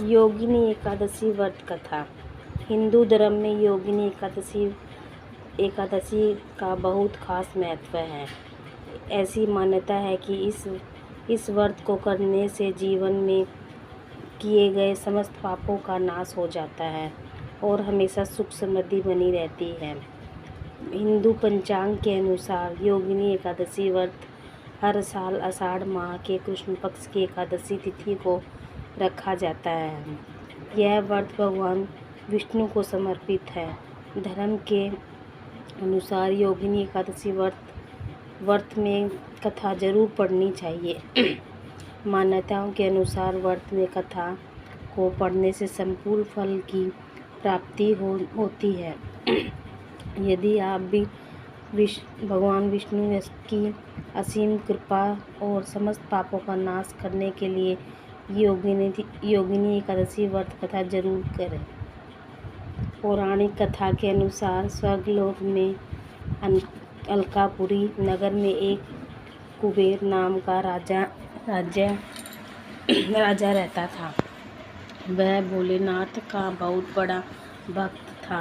योगिनी एकादशी व्रत कथा। हिंदू धर्म में योगिनी एकादशी का बहुत खास महत्व है। ऐसी मान्यता है कि इस व्रत को करने से जीवन में किए गए समस्त पापों का नाश हो जाता है और हमेशा सुख समृद्धि बनी रहती है। हिंदू पंचांग के अनुसार योगिनी एकादशी व्रत हर साल आषाढ़ माह के कृष्ण पक्ष की एकादशी तिथि को रखा जाता है। यह व्रत भगवान विष्णु को समर्पित है। धर्म के अनुसार योगिनी एकादशी व्रत में कथा जरूर पढ़नी चाहिए। मान्यताओं के अनुसार व्रत में कथा को पढ़ने से संपूर्ण फल की प्राप्ति होती है। यदि आप भी भगवान विष्णु की असीम कृपा और समस्त पापों का नाश करने के लिए योगिनी एकादशी व्रत कथा जरूर करें। पौराणिक कथा के अनुसार स्वर्गलोक में अलकापुरी नगर में एक कुबेर नाम का राजा रहता था। वह भोलेनाथ का बहुत बड़ा भक्त था।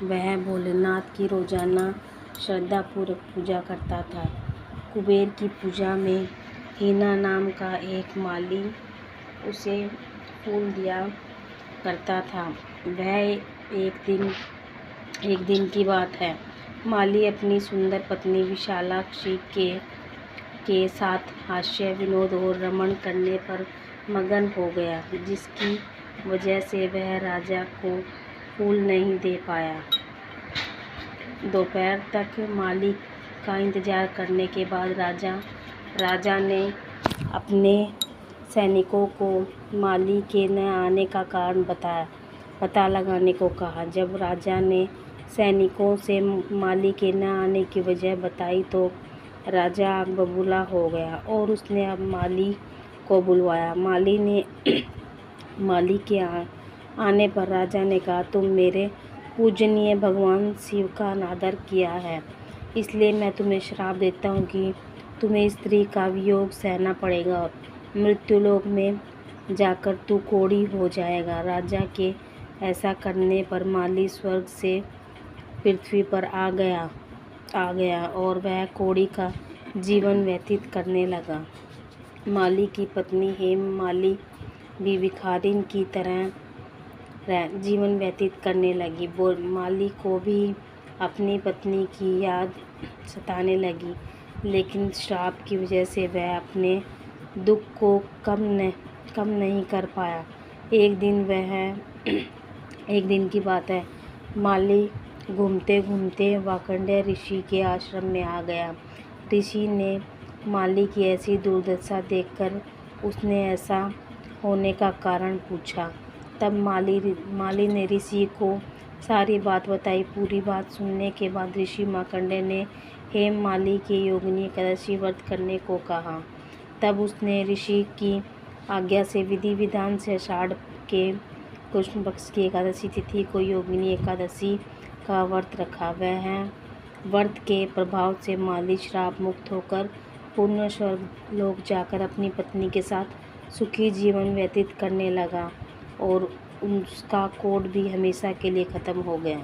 वह भोलेनाथ की रोजाना श्रद्धापूर्वक पूजा करता था। कुबेर की पूजा में हीना नाम का एक माली उसे फूल दिया करता था। वह एक दिन की बात है, माली अपनी सुंदर पत्नी विशालाक्षी के साथ हास्य विनोद और रमण करने पर मगन हो गया, जिसकी वजह से वह राजा को फूल नहीं दे पाया। दोपहर तक माली का इंतजार करने के बाद राजा ने अपने सैनिकों को माली के न आने का कारण पता लगाने को कहा। जब राजा ने सैनिकों से माली के न आने की वजह बताई तो राजा आग बबूला हो गया और उसने अब माली को बुलवाया। माली के आने पर राजा ने कहा, तुम मेरे पूजनीय भगवान शिव का अनादर किया है, इसलिए मैं तुम्हें श्राप देता हूँ कि तुम्हें स्त्री का वियोग सहना पड़ेगा। मृत्युलोक में जाकर तू कोढ़ी हो जाएगा। राजा के ऐसा करने पर माली स्वर्ग से पृथ्वी पर आ गया और वह कोढ़ी का जीवन व्यतीत करने लगा। माली की पत्नी हेम माली भी भिखारिन की तरह जीवन व्यतीत करने लगी। माली को भी अपनी पत्नी की याद सताने लगी, लेकिन श्राप की वजह से वह अपने दुख को कम नहीं कर पाया। एक दिन की बात है, माली घूमते घूमते वाकंड्य ऋषि के आश्रम में आ गया। ऋषि ने माली की ऐसी दुर्दशा देखकर उसने ऐसा होने का कारण पूछा। तब माली ने ऋषि को सारी बात बताई। पूरी बात सुनने के बाद ऋषि मार्कंडेय ने हेम माली के योगिनी एकादशी व्रत करने को कहा। तब उसने ऋषि की आज्ञा से विधि विधान से आषाढ़ के कृष्ण पक्ष की एकादशी तिथि को योगिनी एकादशी का व्रत रखा। वह व्रत के प्रभाव से माली श्राप मुक्त होकर पुण्य स्वर्गलोक जाकर अपनी पत्नी के साथ सुखी जीवन व्यतीत करने लगा और उसका कोढ़ भी हमेशा के लिए खत्म हो गया।